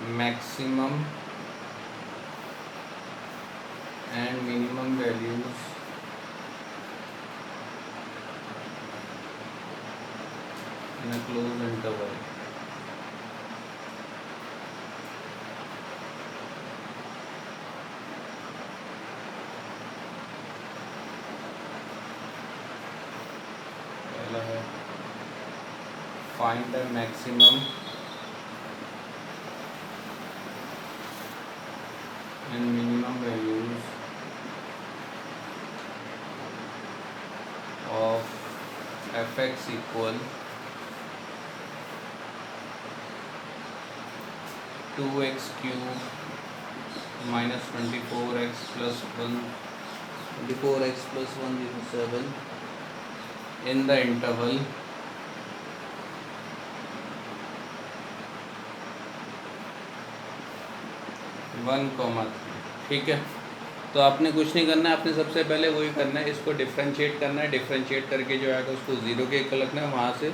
maximum and minimum values in a closed interval. पहला है find the maximum and minimum values of fx equal 2x cube minus 24x plus 1 24x plus 107 in the interval 1, 3। ठीक है, तो आपने कुछ नहीं करना है, आपने सबसे पहले वही करना है, इसको डिफ्रेंशिएट करना है। डिफ्रेंशिएट करके जो आएगा उसको 0 के इक्वल रखना है, वहाँ से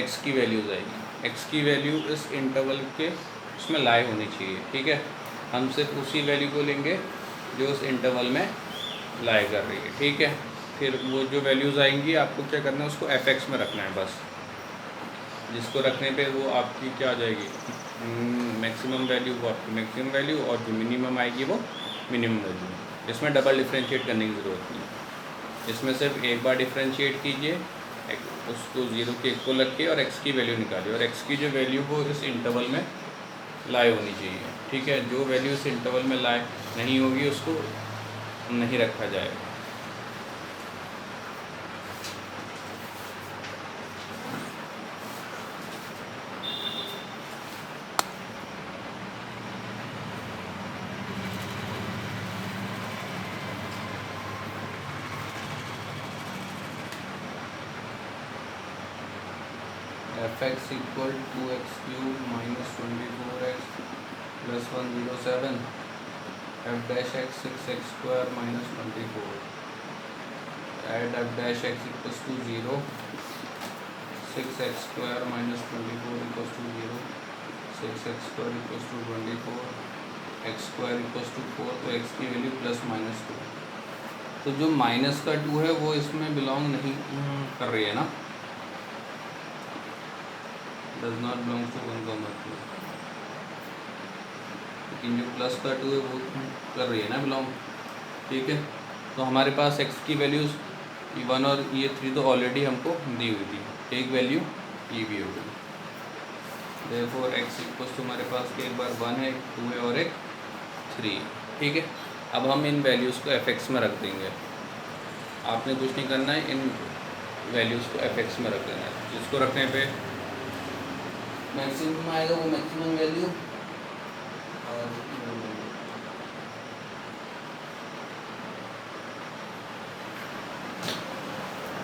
x की वैल्यूज आएगी। x की वैल्यू इस इंटरवल के उसमें लाई होनी चाहिए। ठीक है, हम सिर्फ उसी वैल्यू को लेंगे जो उस इंटरवल में लाई कर रही है। ठीक है, फिर वो जो वैल्यूज़ आएंगी आपको क्या करना है, उसको fx में रखना है बस, जिसको रखने पे वो आपकी क्या आ जाएगी, मैक्सिमम वैल्यू वो आपकी मैक्सिमम वैल्यू, और जो मिनिमम आएगी वो मिनिमम वैल्यू। इसमें डबल डिफ्रेंशिएट करने की ज़रूरत नहीं, इसमें सिर्फ एक बार डिफ्रेंशिएट कीजिए, उसको 0 के इक्वल रखिए और x की वैल्यू निकालिए, और x की जो वैल्यू वो इस इंटरवल में लाई होनी चाहिए। ठीक है, जो वैल्यू इस इंटरवल में लाई नहीं होगी उसको नहीं रखा जाएगा। fx equal 2x cube minus 24x plus 107 f dash x 6x square minus 24 add f dash x equals to 0, 6x square minus 24 equals to 0, 6x square equals to 24, x square equals to 4, तो x की value plus minus 2। तो जो minus का 2 है वो इसमें belong नहीं कर रही है ना, डज नॉट बिलोंग टू 1, 2, लेकिन जो प्लस का 2 है वो कर रही है ना बिलोंग। ठीक है, तो हमारे पास x की वैल्यूज़ 1 और ये 3 तो ऑलरेडी हमको दी हुई थी, एक वैल्यू ये भी हो गई। देयरफॉर x इक्वल्स तो हमारे पास एक बार 1 है, 2 है और एक 3 है। ठीक है, अब हम इन वैल्यूज़ को fx में रख देंगे। आपने कुछ नहीं करना है, इन वैल्यूज़ को fx में रख देना है, जिसको रखने पे मैक्सिमम आएगा वो मैक्सिमम वैल्यू, और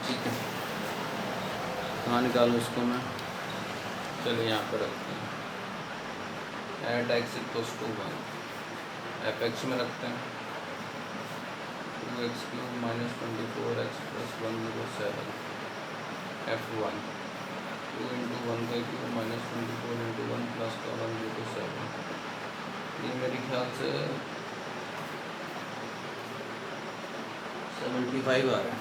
ठीक है, कहाँ निकालूँ इसको मैं, चलिए यहाँ पर रखते हैं, at x equals to 1 fx में रखते हैं, 2x cube minus 24x plus 107 f1, 2 into 1 का क्यूब माइनस 24 इंटू 1 प्लस का 107। ये मेरे ख्याल से 75 आ रहा है।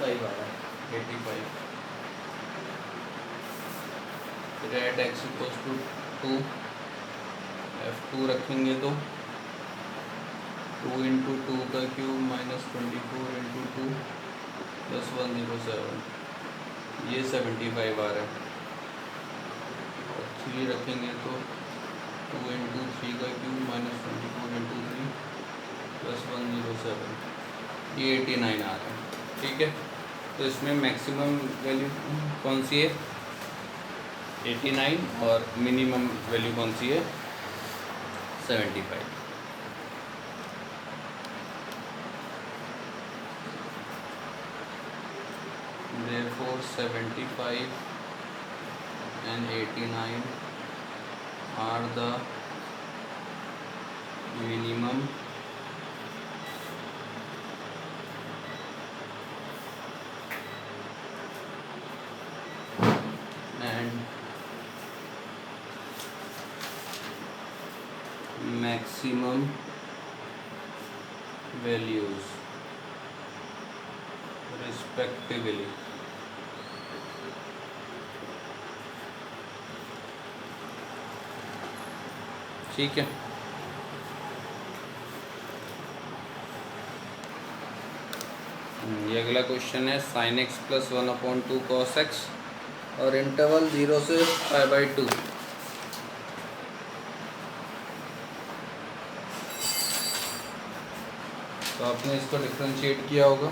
आ रहा है 85। फिर eight x equals to 2, f2 रखेंगे तो 2 इंटू 2 का क्यूब माइनस 24 इंटू 2 प्लस 107, ये 75 आ रहा है। और 3 रखेंगे तो 2 इंटू 3 का क्यूब माइनस 24 इंटू 3 प्लस 107, ये 89 आ रहा है। ठीक है, तो इसमें मैक्सिमम वैल्यू कौन सी है, 89, और मिनिमम वैल्यू कौन सी है, 75। Therefore 75 and 89 are the minimum and maximum values respectively. ठीक है, ये अगला क्वेश्चन है sin x plus 1/2 cos x और इंटरवल 0 से π/2। तो आपने इसको डिफरेंशिएट किया होगा।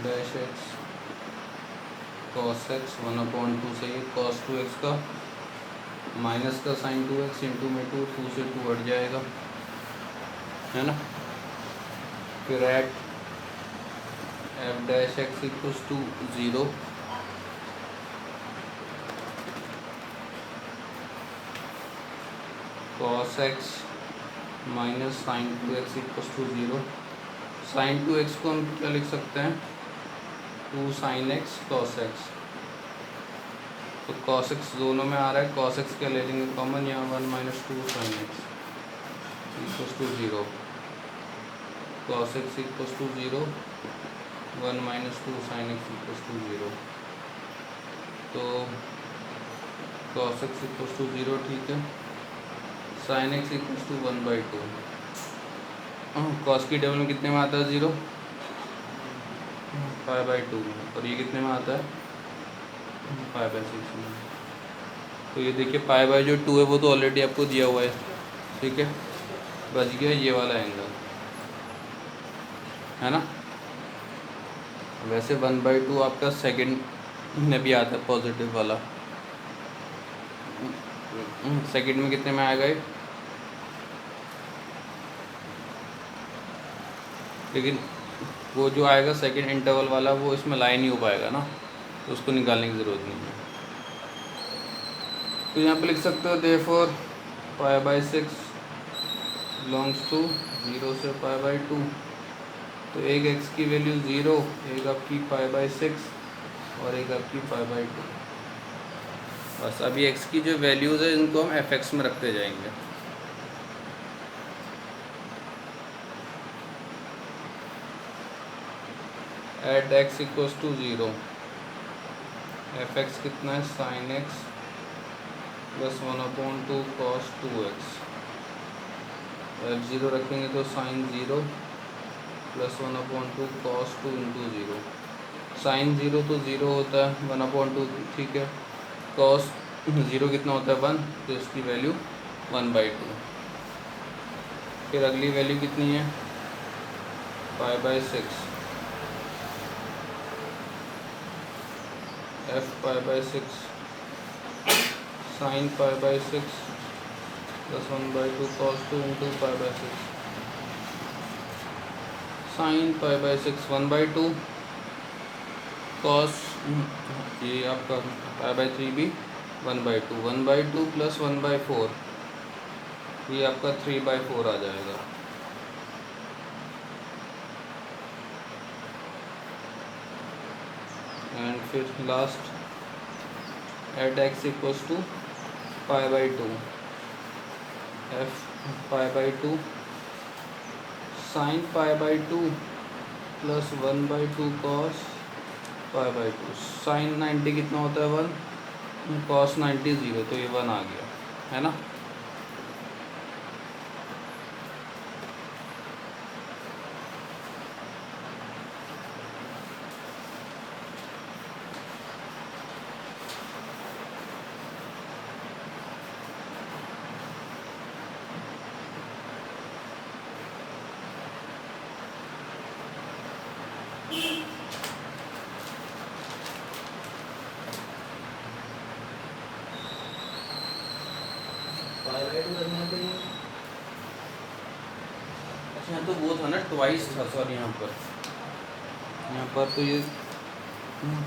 डैश एक्स कॉस एक्स 1/2 से ये cos 2x का माइनस का sin 2x इंटू में 2 से 2 हट जाएगा, है ना। फिर at F dash X equals to 0 cos x माइनस sin 2x इक्वल्स टू 0। sin 2x को हम क्या लिख सकते हैं, 2 sin x cos x। तो cos x दोनों में आ रहा है, cos x क्या ले लेंगे कॉमन, यहाँ 1 minus 2 sin x equals to 0। cos x equals to 0, 1 minus 2 sin x equals to 0। तो cos x इक्वल्स टू 0, ठीक है। sin x equals to 1/2। cos की टेबल में कितने में आता है 0, π/2 में, और ये कितने में आता है π/6 में। तो ये देखिए π/2 है वो तो ऑलरेडी आपको दिया हुआ है, ठीक है। बच गया ये वाला एंगल, है ना। वैसे 1/2 आपका सेकंड में भी आता है पॉजिटिव वाला। सेकंड में कितने में आएगा ये, लेकिन वो जो आएगा सेकंड इंटरवल वाला वो इसमें लाई नहीं हो पाएगा ना, तो उसको निकालने की ज़रूरत नहीं है। तो यहाँ पे लिख सकते हो देयरफॉर π/6 बिलोंग्स टू 0 से π/2। तो एक x की वैल्यू 0, एक आपकी π/6 और एक आपकी π/2। बस अभी x की जो वैल्यूज़ है इनको हम fx में रखते जाएंगे। At x equals to 0, fx कितना है sin x plus 1/2 cos 2x। f0 रखेंगे तो sin 0 plus 1/2 cos 2 into 0। sin 0 तो 0 होता है 1/2, ठीक है। cos 0 कितना होता है 1, तो इसकी वैल्यू 1/2। फिर अगली वैल्यू कितनी है π/6, f π/6 sin π/6 plus 1/2 cos 2 into π/6। sin π/6 1/2 cos, ये आपका π/3 भी 1/2, 1/2 प्लस 1/4, ये आपका 3/4 आ जाएगा। एंड फिर last at x equals to π/2, f π/2 sin π/2 plus 1/2 cos π/2। sin 90 कितना होता है 1, cos 90 0, तो ये 1 आ गया, है ना। पाई/2 करना है तो ये अच्छा तो वो था ना ट्वाइस था, सॉरी यहाँ पर तो ये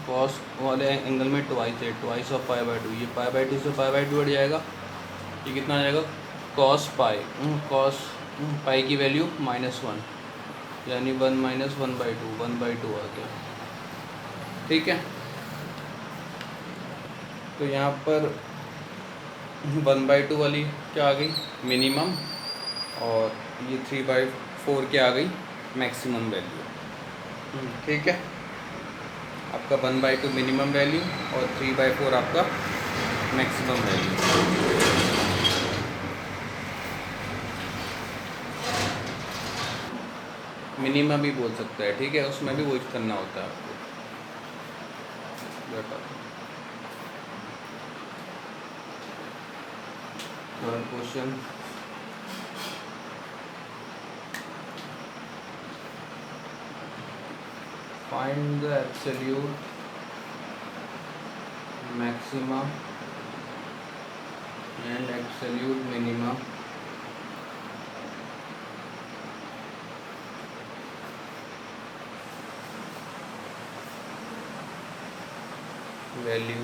कॉस वाले एंगल में ट्वाइस है, ट्वाइस ऑफ पाई/2, ये पाई/2 से पाई/2 हट जाएगा, ये कितना आ जाएगा कॉस पाई, कॉस पाई की वैल्यू -1 यानी 1 - 1/2, 1/2 आ गया। ठीक है, तो यहाँ पर 1/2 वाली क्या आ गई मिनिमम, और ये 3/4 क्या आ गई मैक्सिमम वैल्यू। ठीक है, आपका 1/2 मिनिमम वैल्यू और 3/4 आपका मैक्सिमम वैल्यू। मिनिमम भी बोल सकता है, ठीक है, उसमें भी वही करना होता है आपको। Third question, find the absolute maxima and absolute minima value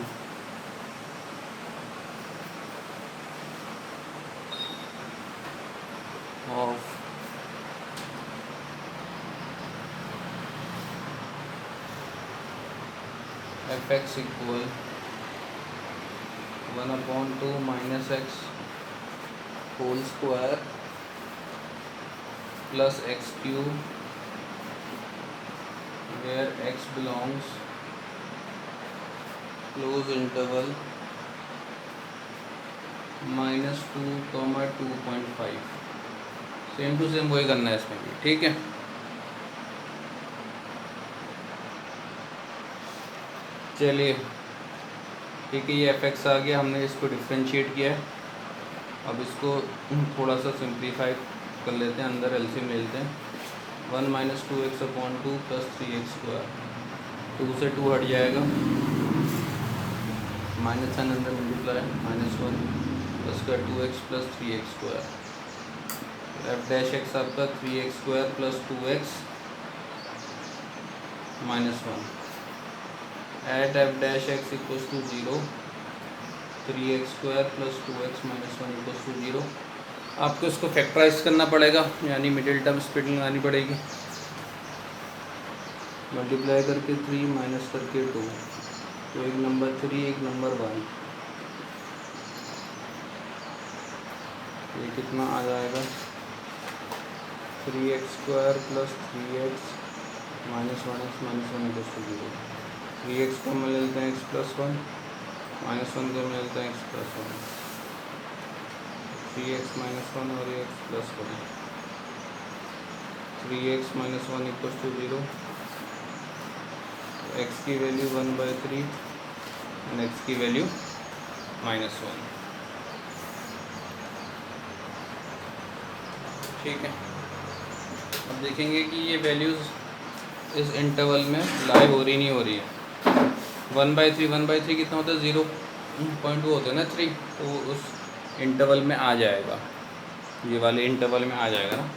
of f(x) equal 1/2 - x whole square plus x³ where x belongs close interval -2, 2.5। Same to same वही करना है इसमें भी। ठीक है, चलिए ठीक है, ये f(x) आ गया, हमने इसको डिफ्रेंशिएट किया है। अब इसको थोड़ा सा सिंप्लीफाई कर लेते हैं, अंदर एलसीएम ले लेते हैं। 1 - 2x/2 + 3x², 2 से 2 हट जाएगा, माइनस साइन अंदर मल्टीप्लाई -1 प्लस का 2x + 3x², f' आपका 3x² + 2x - 1 eight f' = 0, 3x² + 2x - 1 = 0। आपको इसको फैक्टराइज करना पड़ेगा, यानी मिडिल टर्म स्प्लिट लगानी पड़ेगी, मल्टीप्लाई करके 3 माइनस करके 2, तो एक नंबर 3 एक नंबर 1, ये कितना आ जाएगा 3x² + 3x - 1x - 1 = 0। 3x को मिल लेते हैं x + 1, -1 को मिल लेते हैं x + 1, 3x - 1 और x + 1, 3x - 1 = 0, x की वैल्यू 1/3 और x की वैल्यू -1। ठीक है, अब देखेंगे कि ये वैल्यूज़ इस इंटरवल में लाई हो रही नहीं हो रही है। 1/3 कितना होता है 0.2 होता है ना 3, तो उस इंटरवल में आ जाएगा, ये वाले इंटरवल में आ जाएगा ना।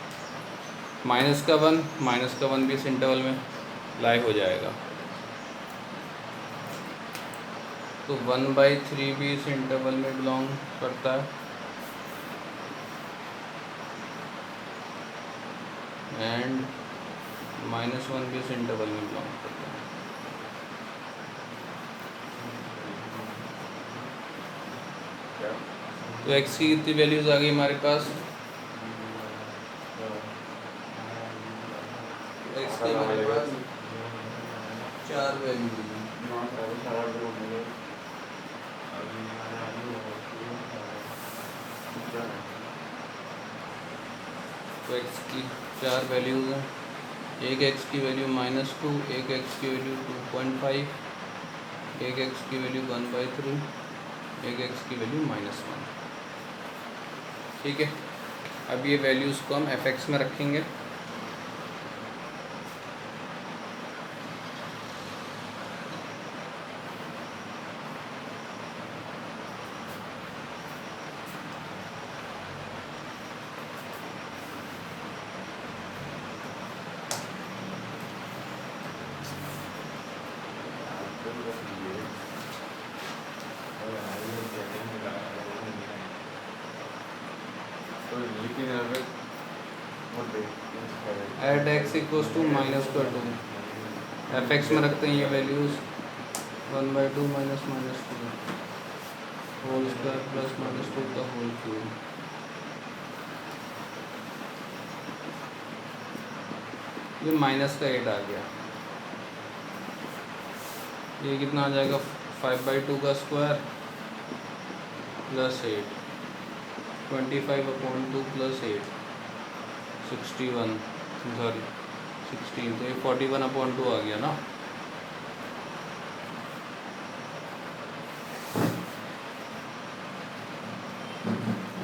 -1 भी इस इंटरवल में लाई हो जाएगा, तो 1/3 भी इस इंटरवल में बिलोंग करता है, एंड -1 भी इस इंटरवल में बिलोंग करता है। तो x की कितनी वैल्यूज़ आ गई हमारे पास, x की हमारे पास 4 वैल्यूज हैं। तो x की 4 वैल्यूज़ हैं, एक x की वैल्यू -2, एक x की वैल्यू 2.5, एक x की वैल्यू 1/3, एक x की वैल्यू -1। ठीक है, अब ये वैल्यूज़ को हम f(x) में रखेंगे। At x equals to minus का 2, एफ एक्स में रखते हैं ये values 1/2 minus minus 2 whole square plus minus 2 का होल क्यूब। ये माइनस का 8 आ गया। ये कितना आ जाएगा 5/2 का स्क्वायर प्लस 8 25/2 प्लस 8 61 सॉरी 16, तो ये 41/2 आ गया ना।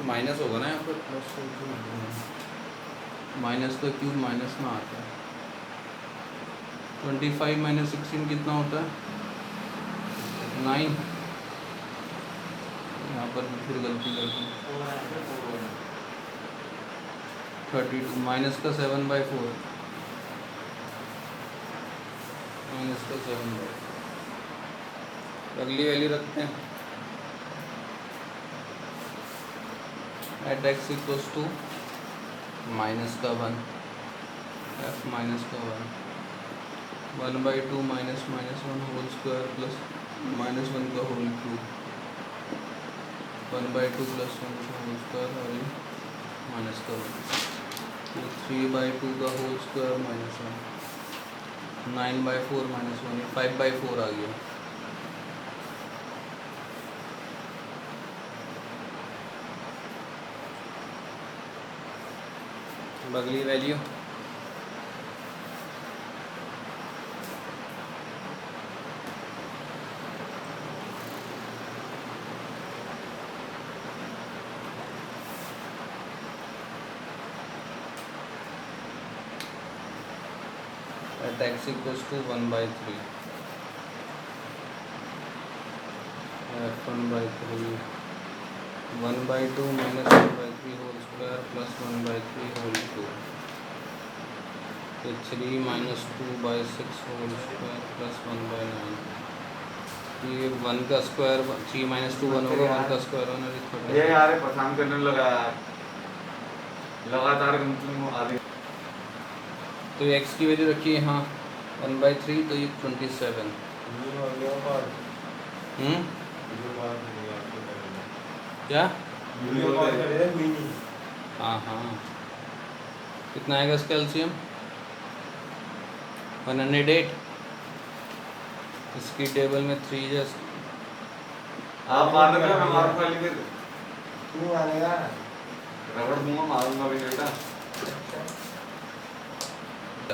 माइनस होगा ना यहाँ पर, प्लस माइनस का क्यूब माइनस में आता है। 25 माइनस 16 कितना होता है 9। यहाँ पर भी फिर गलती कर दी 32 माइनस का 7/4 माइनस का 7/4। अगली वैल्यू रखते हैं at x equals to minus का 1 एफ माइनस का 1/2 minus minus 1 whole square plus minus 1 का होल क्यूब 1/2 प्लस 1 का होल स्क्वायर और ये माइनस का 1 तो 3/2 का होल स्क्वायर माइनस 1 9/4 माइनस 1 5/4 आ गया। अगली value at x equals to 1/3 f 1/3 1/2 minus 1/3 whole square plus 1/3 whole cube तो 3 minus 2/6 whole square plus 1/9 ये 1 का स्क्वायर 3 minus 2 1 होगा 1 का स्क्वायर होना ये यार परेशान करने लगा लगातार आगे। तो ये x की वैल्यू रखी है हाँ 1/3 तो ये 27 क्या हाँ हाँ कितना आएगा इसका एलसीएम 108। इसकी टेबल में 3 जस्ट आप मार रहे हो मैं मारूं खाली फिर तू मारेगा रबड़ दूंगा मारूंगा भी बेटा।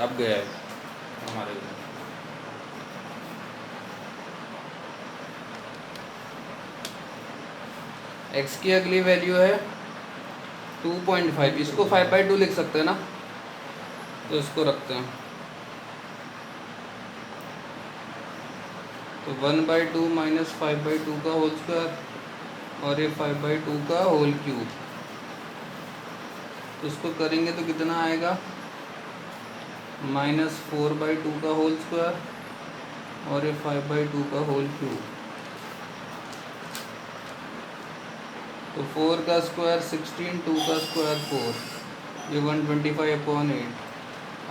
अब गया है हमारे x की अगली वैल्यू है 2.5। इसको 5/2 लिख सकते हैं ना, तो इसको रखते हैं तो 1/2 माइनस 5/2 का होल स्क्वायर और ये 5/2 का होल क्यूब। तो इसको करेंगे तो कितना आएगा -4/2 का होल स्क्वायर और ये 5/2 का होल क्यूब। तो 4 का स्क्वायर 16, 2 का स्क्वायर 4, ये 125/8।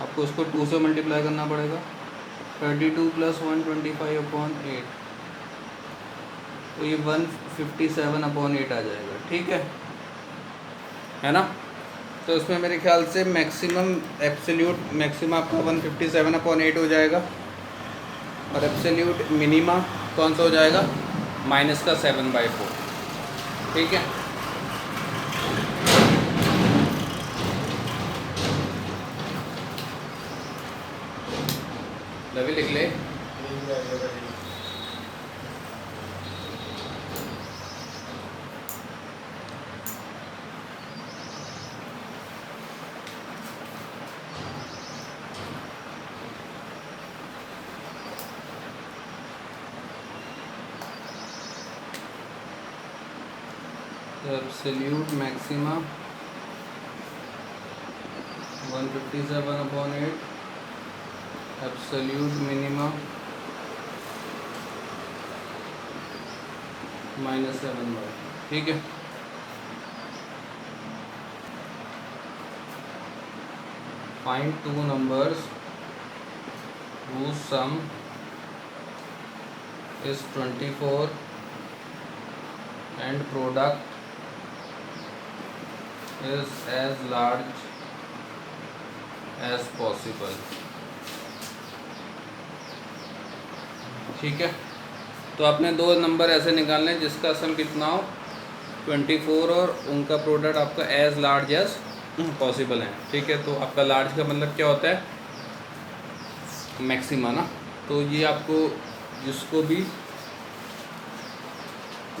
आपको उसको 2 से मल्टीप्लाई करना पड़ेगा 32 + 125/8 तो ये 157/8 आ जाएगा। ठीक है ना। तो इसमें मेरे ख्याल से मैक्सिमम एब्सोल्यूट मैक्सिमा आपका 157/8 हो जाएगा और एब्सोल्यूट मिनिमा कौन सा हो जाएगा -7/4। ठीक है। लवी लिख ले। Absolute maxima 157/8, absolute minima -7y, ठीक है। Find two numbers whose sum is 24 and product is as large as possible, ठीक है। तो आपने दो नंबर ऐसे निकालने हैं जिसका सम कितना हो 24 और उनका प्रोडक्ट आपका एज लार्ज एज पॉसिबल है, ठीक है। तो आपका लार्ज का मतलब क्या होता है, मैक्सिमा ना। तो ये आपको जिसको भी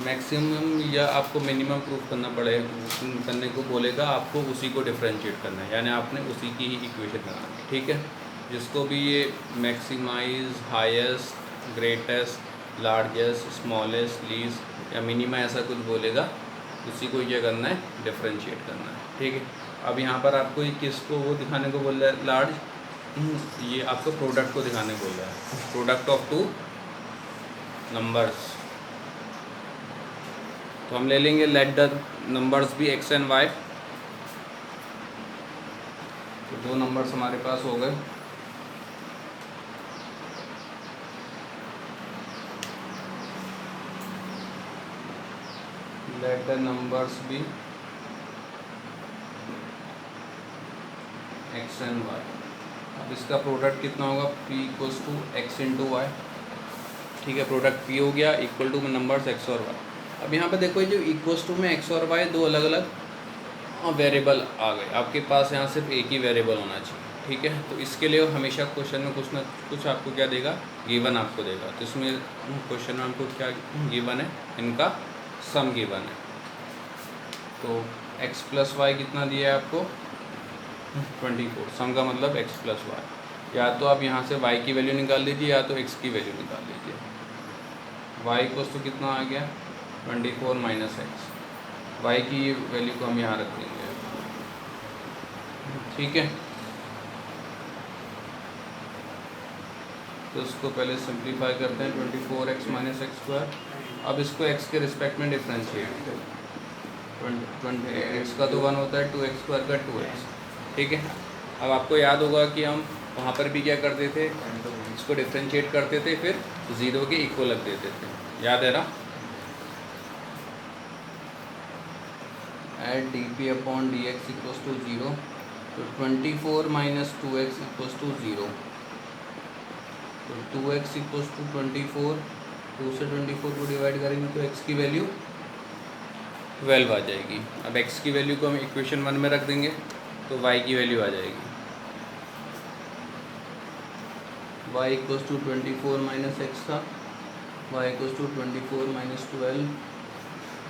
मैक्सिमम या आपको मिनिमम प्रूफ करने को बोलेगा, आपको उसी को डिफरेंशिएट करना है, यानी आपने उसी की ही इक्वेशन बनानी है, ठीक है। जिसको भी ये maximise, highest, greatest, largest, smallest, least या मिनिमा ऐसा कुछ बोलेगा, उसी को क्या करना है, डिफरेंशिएट करना है, ठीक है। अब यहाँ पर आपको ये किसको वो दिखाने को बोल रहा है, लार्ज, ये आपको प्रोडक्ट को दिखाने बोल रहा है, प्रोडक्ट ऑफ टू नंबर्स। तो हम ले लेंगे let the numbers be x and y। तो दो नंबर्स हमारे पास हो गए, let the numbers be x and y। अब इसका प्रोडक्ट कितना होगा, p equals to x into y, ठीक है। प्रोडक्ट p हो गया इक्वल टू नंबर्स x और y। अब यहाँ पे देखो जो इक्वल्स टू में x और y दो अलग अलग वेरिएबल आ गए, आपके पास यहाँ सिर्फ एक ही वेरिएबल होना चाहिए, ठीक है। तो इसके लिए हमेशा क्वेश्चन में कुछ ना कुछ आपको क्या देगा, गिवन आपको देगा। तो इसमें क्वेश्चन में आपको क्या गिवन है, इनका सम गिवन है। तो x प्लस वाई कितना दिया है आपको 24, सम का मतलब x प्लस वाई। या तो आप यहाँ से y की वैल्यू निकाल लीजिए या तो x की वैल्यू निकाल लीजिए। y इक्वल्स टू कितना आ गया 24 माइनस एक्स, y की वैल्यू को हम यहाँ रख देंगे, ठीक है। तो इसको पहले सिंप्लीफाई करते हैं, 24x माइनस एक्स स्क्वायर। अब इसको x के रिस्पेक्ट में डिफ्रेंशिएट, 20x का तो 1 होता है, 2x स्क्वायर का 2x, ठीक है। अब आपको याद होगा कि हम वहाँ पर भी क्या करते थे, इसको डिफ्रेंशिएट करते थे, फिर 0 के इक्वल रख देते थे, याद है ना। At dp upon dx equals to 0, तो 24 माइनस 2x इक्वल्स टू 0। तो 2x इक्वल्स टू 24, 2 से 24 को डिवाइड करेंगे तो x की वैल्यू 12 आ जाएगी। अब x की वैल्यू को हम इक्वेशन 1 में रख देंगे तो y की वैल्यू आ जाएगी, y equals to 24 minus x था, y equals to 24 minus 12,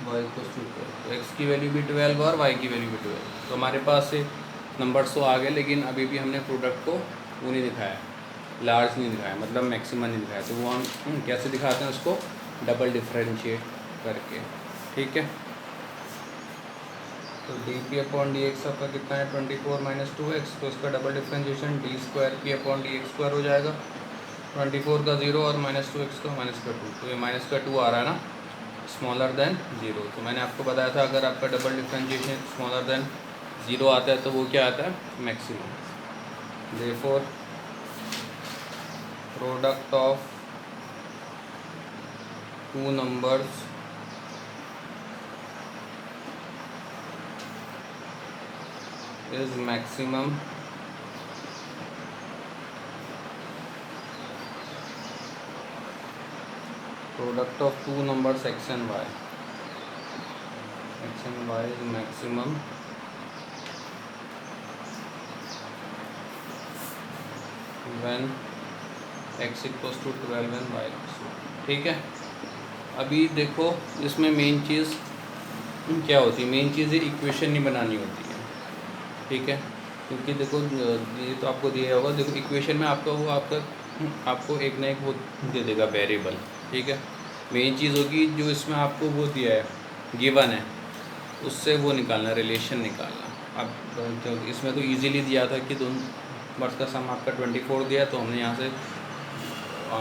y equals to 12। तो x की वैल्यू भी 12 और y की वैल्यू भी 12। तो हमारे पास से नंबर्स तो आ गए, लेकिन अभी भी हमने प्रोडक्ट को वो नहीं दिखाया, लार्ज नहीं दिखाया, मतलब मैक्सिमम नहीं दिखाया। तो वो हम कैसे दिखाते हैं, उसको डबल डिफरेंशिएट करके, ठीक है। तो dp अपॉन dx आपका कितना है 24 माइनस 2x, तो इसका double differentiation d square p upon dx square हो जाएगा। 24 का 0 और माइनस 2x का माइनस का 2, तो ये माइनस का 2 आ रहा है ना, स्मॉलर देन 0। तो मैंने आपको बताया था अगर आपका डबल डिफरेंशिएशन स्मॉलर देन 0 आता है तो वो क्या आता है, maximum. Therefore product of two numbers is maximum product of two numbers x and y. X and y is maximum when x equals to 12 and y equals to, ठीक है। अभी देखो इसमें मेन चीज़ क्या होती है, मेन चीज़ इक्वेशन नहीं बनानी होती है, ठीक है। क्योंकि देखो ये तो आपको दिया होगा, देखो इक्वेशन में आपका वो आपको एक ना एक वो दे देगा वेरिएबल, ठीक है। मेन चीज़ होगी जो इसमें आपको वो दिया है गिवन है, उससे वो निकालना, रिलेशन निकालना। अब तो इसमें तो इजीली दिया था कि दोनों नंबर्स का सम आपका 24 दिया, तो हमने यहाँ से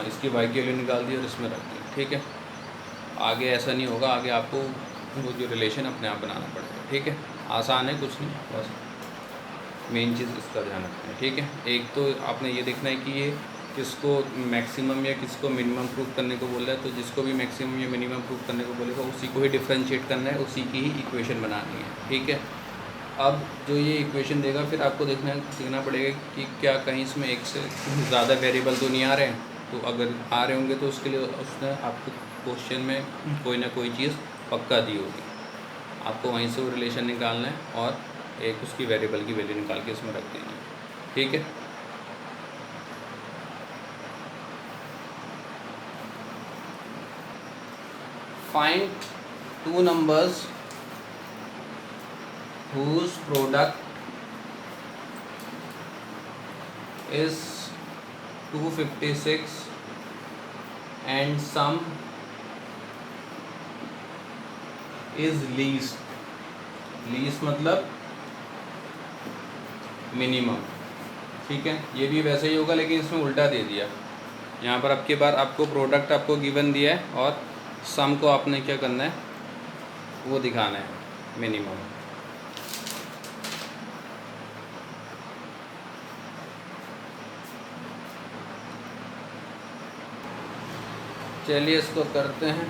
इसकी वाई की वैल्यू निकाल दी और इसमें रख दी, ठीक है। आगे ऐसा नहीं होगा, आगे आपको वो जो रिलेशन अपने आप बनाना पड़ेगा। ठीक है, आसान है, कुछ नहीं, बस मेन चीज़ इसका ध्यान रखना है। ठीक है, एक तो आपने ये देखना है कि ये किसको मैक्सिमम या किसको मिनिमम प्रूव करने को बोल रहा है, तो जिसको भी मैक्सिमम या मिनिमम प्रूव करने को बोलेगा उसी को ही डिफरेंशिएट करना है, उसी की ही इक्वेशन बनानी है। ठीक है, अब जो ये इक्वेशन देगा फिर आपको देखना पड़ेगा कि क्या कहीं इसमें एक से ज़्यादा वेरिएबल तो नहीं आ रहे हैं, तो अगर आ रहे होंगे तो उसके लिए उसने आपको क्वेश्चन में कोई ना कोई चीज़ पक्का दी होगी, आपको वहीं से वो रिलेशन निकालना है और एक उसकी वेरिएबल की वैल्यू निकाल के इसमें रख देनी है। ठीक है, find two numbers whose product is 256 and sum is least मतलब मिनिमम। ठीक है, ये भी वैसे ही होगा लेकिन इसमें उल्टा दे दिया। यहाँ पर आपके बार आपको प्रोडक्ट आपको गिवन दिया है और सम को आपने क्या करना है, वो दिखाना है मिनिमम। चलिए इसको करते हैं,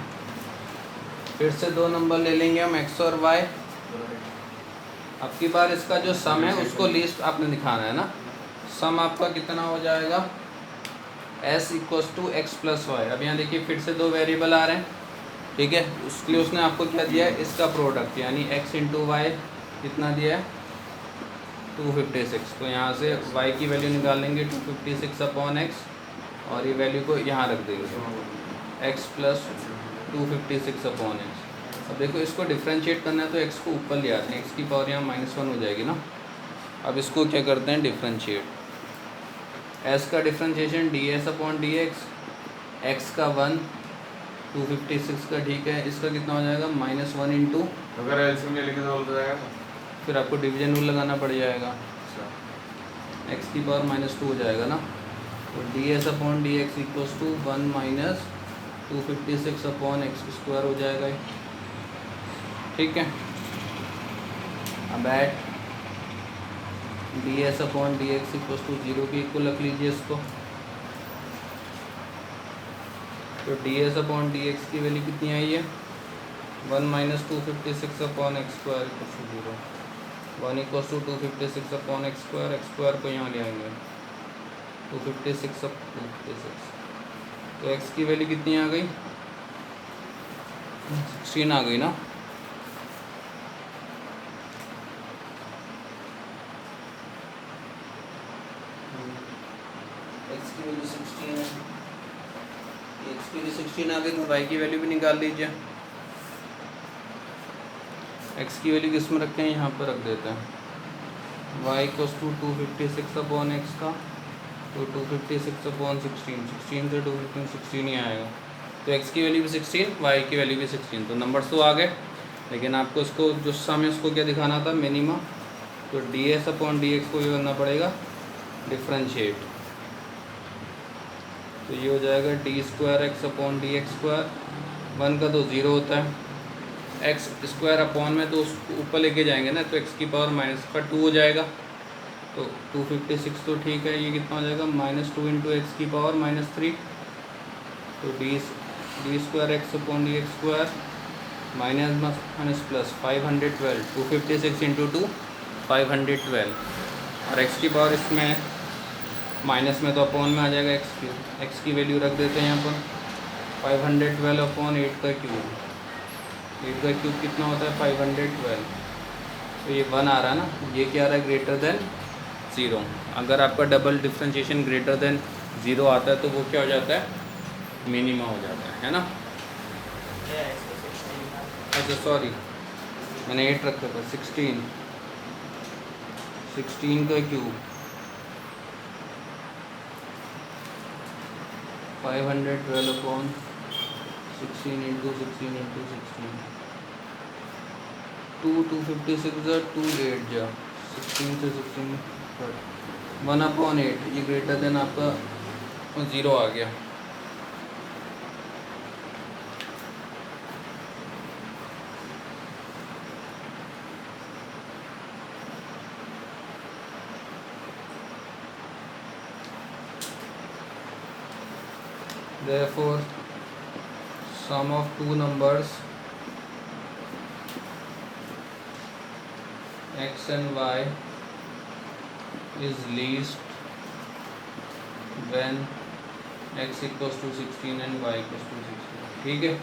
फिर से दो नंबर ले लेंगे हम x और y। अब की बार इसका जो सम है उसको लीस्ट आपने दिखाना है ना। सम आपका कितना हो जाएगा, s equals to x plus y. अब यहाँ देखिए फिर से दो वेरिएबल आ रहे हैं। ठीक है, उसके लिए उसने आपको क्या दिया है, इसका प्रोडक्ट यानी x इंटू वाई कितना दिया है 256। तो यहाँ से y की वैल्यू निकाल लेंगे 256 अपॉन एक्स और ये वैल्यू को यहाँ रख देंगे x प्लस 256 अपॉन एक्स। अब देखो इसको डिफ्रेंशिएट करना है तो x को ऊपर ले आते हैं, x की पावर यहाँ -1 हो जाएगी ना। अब इसको क्या करते हैं डिफ्रेंशिएट, s का differentiation ds upon d x का 1 256 का। ठीक है, इसका कितना हो जाएगा -1 इंटू, अगर एलसीएम लेके तो हो जाएगा, फिर आपको डिवीजन रूल लगाना पड़ जाएगा, x की पावर -2 हो जाएगा ना। तो ds upon d x equals to 1 minus 256 upon x square हो जाएगा। ठीक है, अब at d s upon d x equals to 0 के इक्वल रख लीजिए इसको। तो d s upon d x की वैल्यू कितनी आई है 1 minus 256 upon x square equals to 0। 1 equals to 256 upon x square को यहाँ ले आएंगे 256 अब 256। तो x की वैल्यू कितनी आ गई 16 आ गई ना। x की वैल्यू 16 है, x की वैल्यू 16 आ गई तो y की वैल्यू भी निकाल लीजिए। x की वैल्यू किस में रखते हैं, यहाँ पर रख देते हैं y equals to 256 upon x का, तो 256 अपॉन 16 से 256 ही आएगा। तो x की वैल्यू भी 16, y की वैल्यू भी 16। तो नंबर्स तो आ गए, लेकिन आपको इसको जो सम है उसको क्या दिखाना था मिनिमम। तो ds अपॉन डी एक्स को ये करना पड़ेगा डिफ्रेंशिएट। तो ये हो जाएगा D square x upon d x square. 1 का तो 0 होता है, एक्स स्क्वायर अपॉन में तो उसको ऊपर लेके जाएंगे ना, तो x की पावर -2 हो जाएगा। तो 256 तो ठीक है, ये कितना हो जाएगा -2 इंटू एक्स की पावर -3। तो D square x upon d x square minus plus 512, 256 into 2 512, और एक्स की पावर इसमें माइनस में तो अपॉन में आ जाएगा एक्स की वैल्यू रख देते हैं यहाँ पर 512 अपॉन 8 का क्यूब। 8 का क्यूब कितना होता है 512। तो ये 1 आ रहा है ना, ये क्या आ रहा है ग्रेटर देन 0। अगर आपका डबल डिफ्रेंशिएशन ग्रेटर देन 0 आता है तो वो क्या हो जाता है मिनिमम हो जाता है ना। अच्छा सॉरी, मैंने 8 रखा था, 16 का क्यूब 512 अपॉन 16 इंटू 16 इंटू 16 256 जा 2 8 जा 16 से 16 1 अपॉन 8, ये ग्रेटर देन आपका 0 आ गया। therefore sum of two numbers x and y is least when x equals to 16 and y equals to 16. ठीक है.